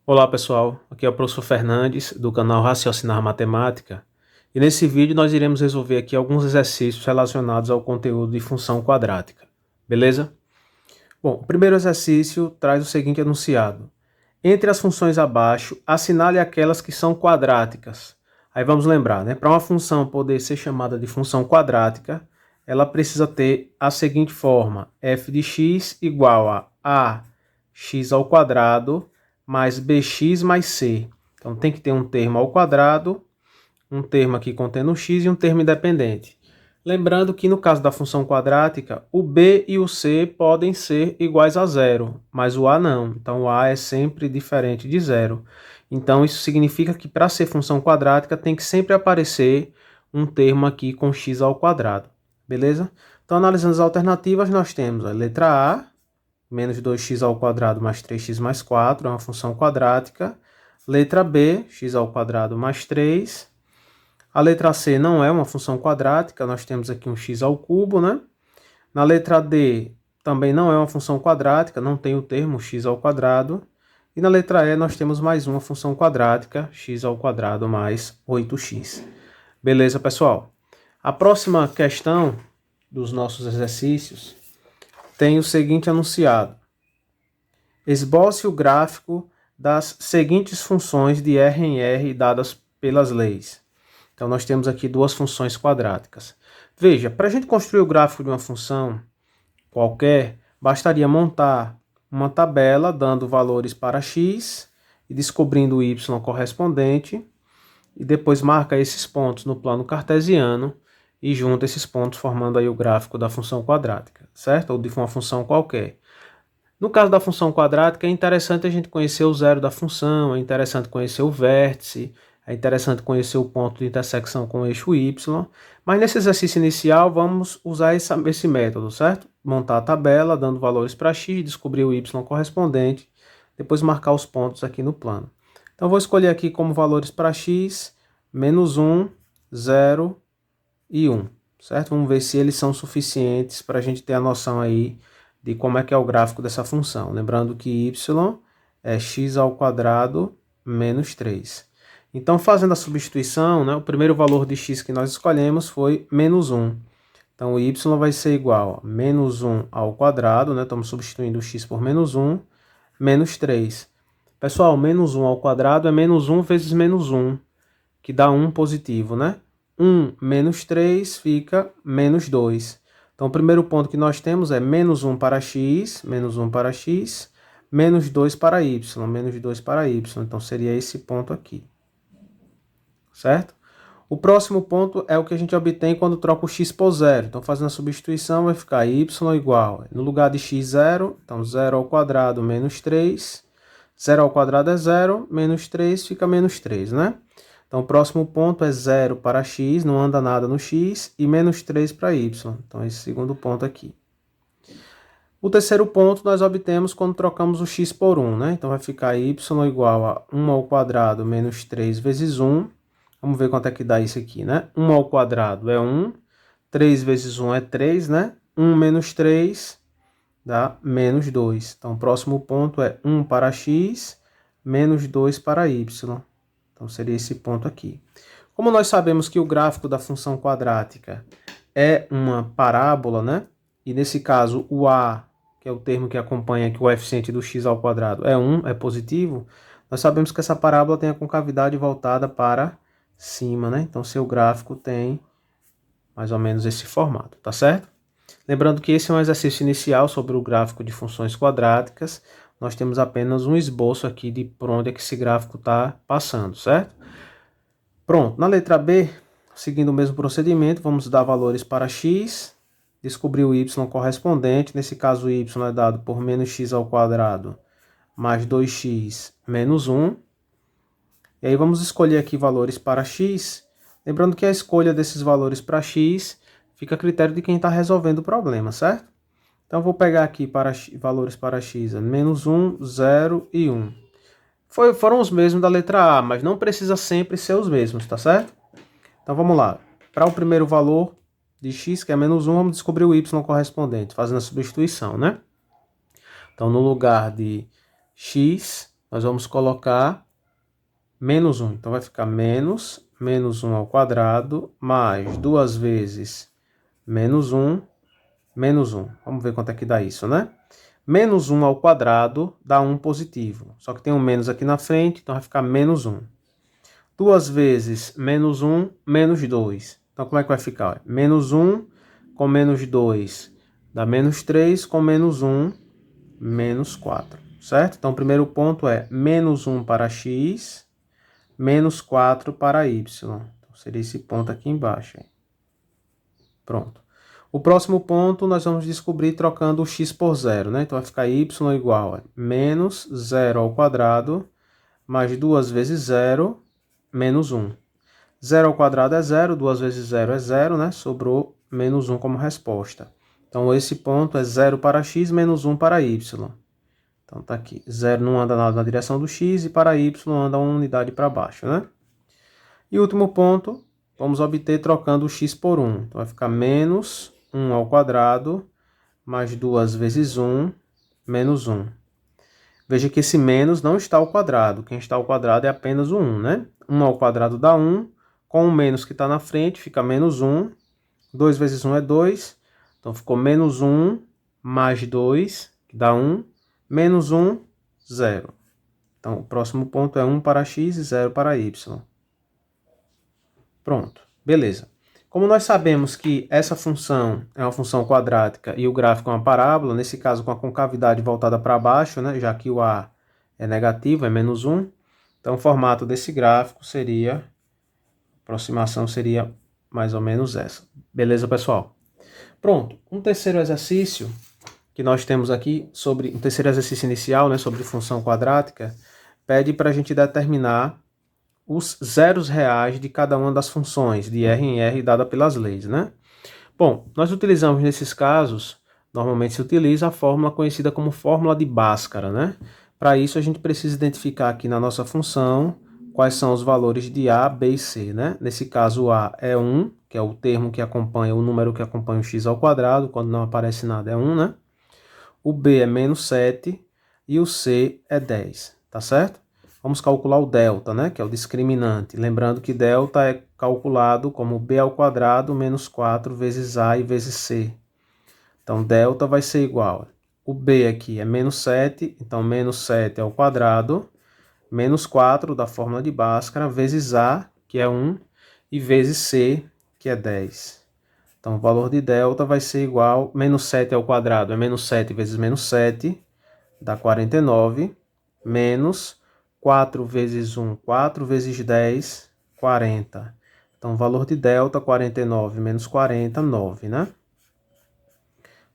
Olá pessoal, aqui é o professor Fernandes do canal Raciocinar Matemática e nesse vídeo nós iremos resolver aqui alguns exercícios relacionados ao conteúdo de função quadrática, beleza? Bom, o primeiro exercício traz o seguinte enunciado: entre as funções abaixo, assinale aquelas que são quadráticas. Aí vamos lembrar, né? Para uma função poder ser chamada de função quadrática, ela precisa ter a seguinte forma: f de x igual a x ao quadrado mais bx mais c. Então tem que ter um termo ao quadrado, um termo aqui contendo x e um termo independente. Lembrando que no caso da função quadrática, o b e o c podem ser iguais a zero, mas o a não. Então o a é sempre diferente de zero. Então isso significa que para ser função quadrática tem que sempre aparecer um termo aqui com x ao quadrado. Beleza? Então analisando as alternativas, nós temos a letra A, menos 2x ao quadrado mais 3x mais 4, é uma função quadrática. Letra B, x ao quadrado mais 3. A letra C não é uma função quadrática, nós temos aqui um x ao cubo, né? Na letra D, também não é uma função quadrática, não tem o termo x ao quadrado. E na letra E, nós temos mais uma função quadrática, x ao quadrado mais 8x. Beleza, pessoal? A próxima questão dos nossos exercícios tem o seguinte enunciado: esboce o gráfico das seguintes funções de R em R dadas pelas leis. Então, nós temos aqui duas funções quadráticas. Veja, para a gente construir o gráfico de uma função qualquer, bastaria montar uma tabela dando valores para x e descobrindo o y correspondente, e depois marca esses pontos no plano cartesiano e junta esses pontos formando aí o gráfico da função quadrática, certo? Ou de uma função qualquer. No caso da função quadrática, é interessante a gente conhecer o zero da função, é interessante conhecer o vértice, é interessante conhecer o ponto de intersecção com o eixo y, mas nesse exercício inicial vamos usar esse método, certo? Montar a tabela, dando valores para x, descobrir o y correspondente, depois marcar os pontos aqui no plano. Então vou escolher aqui como valores para x, menos 1, 0 e 1, certo? Vamos ver se eles são suficientes para a gente ter a noção aí de como é que é o gráfico dessa função. Lembrando que y é x ao quadrado menos 3. Então, fazendo a substituição, né, o primeiro valor de x que nós escolhemos foi menos 1. Então, o y vai ser igual a menos 1 ao quadrado, né, estamos substituindo o x por menos 1, menos 3. Pessoal, menos 1 ao quadrado é menos 1 vezes menos 1, que dá 1 positivo, né? 1 menos 3 fica menos 2. Então, o primeiro ponto que nós temos é menos 1 para x, menos 1 para x, menos 2 para y, menos 2 para y. Então, seria esse ponto aqui. Certo? O próximo ponto é o que a gente obtém quando troca o x por zero. Então, fazendo a substituição, vai ficar y igual, no lugar de x, 0. Então, 0 ao quadrado menos 3. 0 ao quadrado é 0, menos 3 fica menos 3, né? Então, o próximo ponto é 0 para x, não anda nada no x, e menos 3 para y. Então, esse segundo ponto aqui. O terceiro ponto nós obtemos quando trocamos o x por 1, né? Então, vai ficar y igual a 1 ao quadrado menos 3 vezes 1. Vamos ver quanto é que dá isso aqui, né? 1 ao quadrado é 1, 3 vezes 1 é 3, né? 1 menos 3 dá menos 2. Então, o próximo ponto é 1 para x, menos 2 para y. Então, seria esse ponto aqui. Como nós sabemos que o gráfico da função quadrática é uma parábola, né? E nesse caso, o a, que é o termo que acompanha aqui o coeficiente do x ao quadrado, é 1, é positivo, nós sabemos que essa parábola tem a concavidade voltada para cima, né? Então, seu gráfico tem mais ou menos esse formato, tá certo? Lembrando que esse é um exercício inicial sobre o gráfico de funções quadráticas. Nós temos apenas um esboço aqui de por onde é que esse gráfico está passando, certo? Pronto, na letra B, seguindo o mesmo procedimento, vamos dar valores para x, descobrir o y correspondente. Nesse caso, o y é dado por menos x ao quadrado mais 2x menos 1. E aí vamos escolher aqui valores para x, lembrando que a escolha desses valores para x fica a critério de quem está resolvendo o problema, certo? Então, vou pegar aqui valores para x, menos 1, 0 e 1. Foram os mesmos da letra A, mas não precisa sempre ser os mesmos, tá certo? Então, vamos lá. Para o primeiro valor de x, que é menos 1, vamos descobrir o y correspondente, fazendo a substituição, né? Então, no lugar de x, nós vamos colocar menos 1. Então, vai ficar menos 1 ao quadrado, mais 2 vezes menos 1, menos 1. Vamos ver quanto é que dá isso, né? Menos 1 ao quadrado dá 1 positivo. Só que tem um menos aqui na frente, então vai ficar menos 1. 2 vezes menos 1, menos 2. Então, como é que vai ficar? Menos 1 com menos 2 dá menos 3, com menos 1, menos 4. Certo? Então, o primeiro ponto é menos 1 para x, menos 4 para y. Então, seria esse ponto aqui embaixo. Pronto. O próximo ponto nós vamos descobrir trocando o x por zero, né? Então, vai ficar y igual a menos 0 ao quadrado, mais 2 vezes 0, menos 1. 0 ao quadrado é 0, 2 vezes 0 é 0, né? Sobrou menos 1 como resposta. Então, esse ponto é 0 para x, menos 1 para y. Então, tá aqui. 0 não anda nada na direção do x e para y anda uma unidade para baixo, né? E o último ponto, vamos obter trocando o x por 1. Então, vai ficar menos 1 ao quadrado, mais 2 vezes 1, menos 1. Veja que esse menos não está ao quadrado. Quem está ao quadrado é apenas o 1, né? 1 ao quadrado dá 1. Com o menos que está na frente, fica menos 1. 2 vezes 1 é 2. Então, ficou menos 1 mais 2, que dá 1. Menos 1, 0. Então, o próximo ponto é 1 para x e 0 para y. Pronto. Beleza. Como nós sabemos que essa função é uma função quadrática e o gráfico é uma parábola, nesse caso com a concavidade voltada para baixo, né, já que o a é negativo, é menos 1, então o formato desse gráfico seria, a aproximação seria mais ou menos essa. Beleza, pessoal? Pronto. Um terceiro exercício que nós temos aqui, um terceiro exercício inicial, né, sobre função quadrática, pede para a gente determinar os zeros reais de cada uma das funções de R em R dada pelas leis, né? Bom, nós utilizamos nesses casos, normalmente se utiliza a fórmula conhecida como fórmula de Bhaskara, né? Para isso a gente precisa identificar aqui na nossa função quais são os valores de A, B e C, né? Nesse caso o A é 1, que é o termo que acompanha, o número que acompanha o x ao quadrado, quando não aparece nada é 1, né? O B é menos 7 e o C é 10, tá certo? Vamos calcular o delta, né, que é o discriminante. Lembrando que delta é calculado como b ao quadrado menos 4 vezes a e vezes c. Então, delta vai ser igual. O b aqui é menos 7, então menos 7 ao quadrado, menos 4 da fórmula de Bhaskara, vezes a, que é 1, e vezes c, que é 10. Então, o valor de delta vai ser igual, menos 7 ao quadrado é menos 7 vezes menos 7, dá 49, menos 4 vezes 1, 4 vezes 10, 40. Então, o valor de delta, 49 menos 40, 9, né?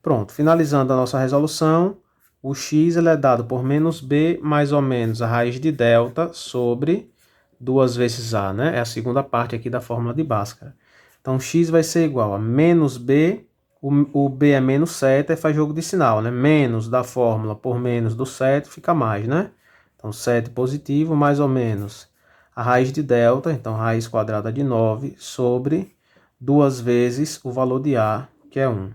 Pronto, finalizando a nossa resolução, o x ele é dado por menos b mais ou menos a raiz de delta sobre 2 vezes a, né? É a segunda parte aqui da fórmula de Bhaskara. Então, x vai ser igual a menos b, o b é menos 7, aí faz jogo de sinal, né? Menos da fórmula por menos do 7 fica mais, né? Então, 7 positivo, mais ou menos a raiz de delta, então raiz quadrada de 9, sobre 2 vezes o valor de a, que é 1.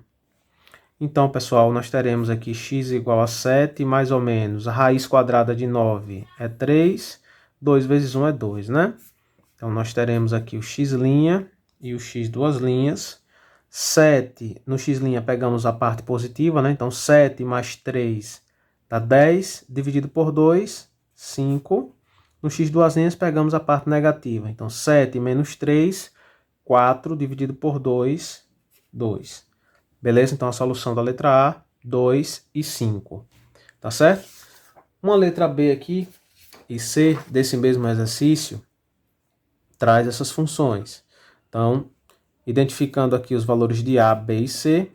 Então, pessoal, nós teremos aqui x igual a 7, mais ou menos a raiz quadrada de 9 é 3, 2 vezes 1 é 2, né? Então, nós teremos aqui o x' e o x duas linhas. 7, no x' pegamos a parte positiva, né? Então, 7 mais 3 dá 10, dividido por 2, 5. No x duas linhas pegamos a parte negativa. Então, 7 menos 3, 4, dividido por 2, 2. Beleza? Então, a solução da letra A, 2 e 5. Tá certo? Uma letra B aqui e C desse mesmo exercício traz essas funções. Então, identificando aqui os valores de A, B e C,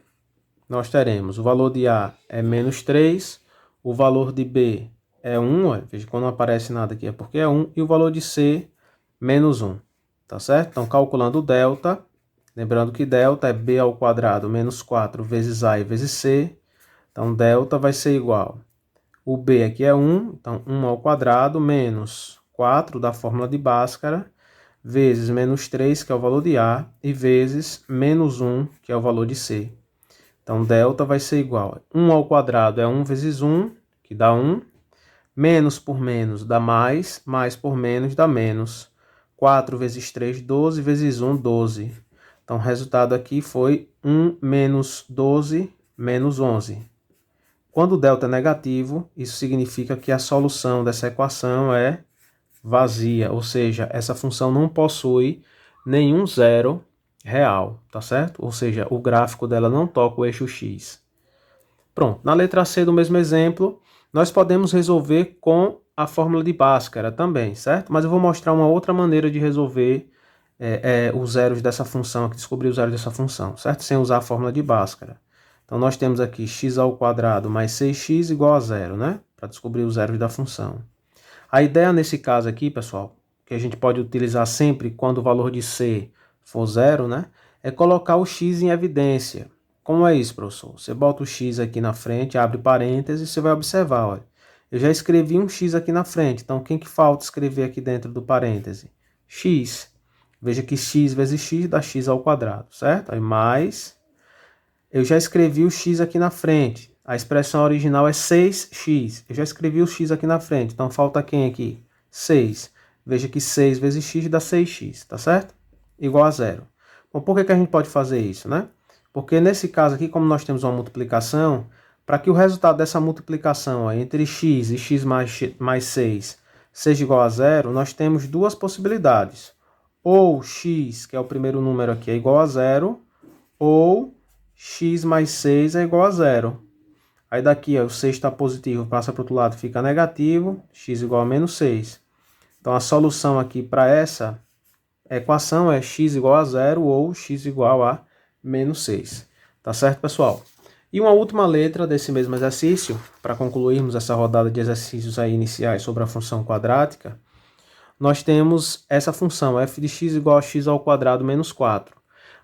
nós teremos o valor de A é menos 3, o valor de B é 1, ó, veja, quando não aparece nada aqui é porque é 1, e o valor de C, menos 1, tá certo? Então, calculando o delta, lembrando que delta é B ao quadrado menos 4 vezes A e vezes C, então delta vai ser igual, o B aqui é 1, então 1 ao quadrado menos 4 da fórmula de Bhaskara, vezes menos 3, que é o valor de A, e vezes menos 1, que é o valor de C. Então, delta vai ser igual a 1 ao quadrado é 1 vezes 1, que dá 1, Menos por menos dá mais por menos dá menos. 4 vezes 3, 12, vezes 1, 12. Então, o resultado aqui foi 1 menos 12 menos 11. Quando o delta é negativo, isso significa que a solução dessa equação é vazia, ou seja, essa função não possui nenhum zero real, tá certo? Ou seja, o gráfico dela não toca o eixo x. Pronto, na letra C do mesmo exemplo, nós podemos resolver com a fórmula de Bhaskara também, certo? Mas eu vou mostrar uma outra maneira de resolver os zeros dessa função, aqui, descobrir os zeros dessa função, certo? Sem usar a fórmula de Bhaskara. Então, nós temos aqui x ao quadrado mais 6x igual a zero, né? Para descobrir os zeros da função. A ideia nesse caso aqui, pessoal, que a gente pode utilizar sempre quando o valor de c for zero, né? É colocar o x em evidência. Como é isso, professor? Você bota o x aqui na frente, abre parênteses e você vai observar, olha. Eu já escrevi um x aqui na frente, então quem que falta escrever aqui dentro do parêntese? X. Veja que x vezes x dá x ao quadrado, certo? Aí mais, eu já escrevi o x aqui na frente. A expressão original é 6x. Eu já escrevi o x aqui na frente, então falta quem aqui? 6. Veja que 6 vezes x dá 6x, tá certo? Igual a zero. Bom, por que a gente pode fazer isso, né? Porque nesse caso aqui, como nós temos uma multiplicação, para que o resultado dessa multiplicação entre x e x mais 6 seja igual a zero, nós temos duas possibilidades. Ou x, que é o primeiro número aqui, é igual a zero, ou x mais 6 é igual a zero. Aí daqui, ó, o 6 está positivo, passa para o outro lado, fica negativo, x igual a menos 6. Então, a solução aqui para essa equação é x igual a zero ou x igual a menos 6. Tá certo, pessoal? E uma última letra desse mesmo exercício, para concluirmos essa rodada de exercícios aí iniciais sobre a função quadrática, nós temos essa função, f de x igual a x ao quadrado menos 4.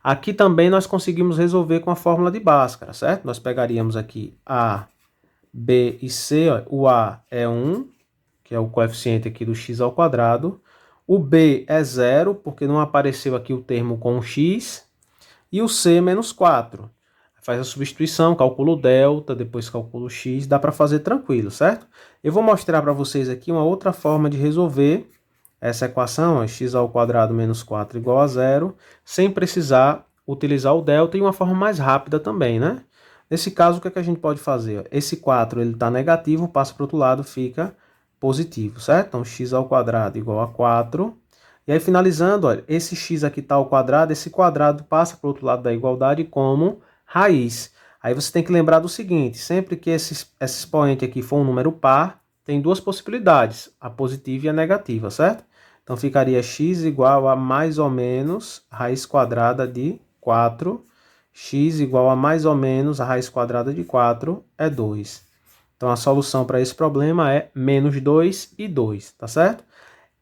Aqui também nós conseguimos resolver com a fórmula de Bhaskara, certo? Nós pegaríamos aqui A, B e C. Ó. O A é 1, que é o coeficiente aqui do x ao quadrado. O B é 0, porque não apareceu aqui o termo com o x. E o C, menos 4. Faz a substituição, calcula o delta, depois calcula o x. Dá para fazer tranquilo, certo? Eu vou mostrar para vocês aqui uma outra forma de resolver essa equação, ó, x ao quadrado menos 4 igual a zero, sem precisar utilizar o delta e uma forma mais rápida também, né? Nesse caso, o que é que a gente pode fazer? Esse 4 ele está negativo, passa para o outro lado, fica positivo, certo? Então, x ao quadrado igual a 4. E aí, finalizando, olha, esse x aqui está ao quadrado, esse quadrado passa para o outro lado da igualdade como raiz. Aí você tem que lembrar do seguinte, sempre que esse expoente aqui for um número par, tem duas possibilidades, a positiva e a negativa, certo? Então, ficaria x igual a mais ou menos raiz quadrada de 4. X igual a mais ou menos a raiz quadrada de 4 é 2. Então, a solução para esse problema é menos 2 e 2, tá certo?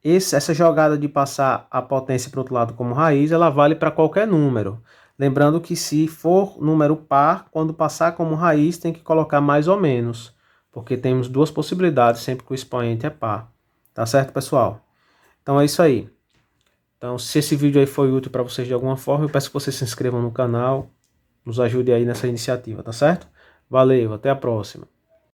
Essa jogada de passar a potência para o outro lado como raiz, ela vale para qualquer número. Lembrando que se for número par, quando passar como raiz, tem que colocar mais ou menos. Porque temos duas possibilidades sempre que o expoente é par. Tá certo, pessoal? Então é isso aí. Então, se esse vídeo aí foi útil para vocês de alguma forma, eu peço que vocês se inscrevam no canal, nos ajude aí nessa iniciativa, tá certo? Valeu, até a próxima.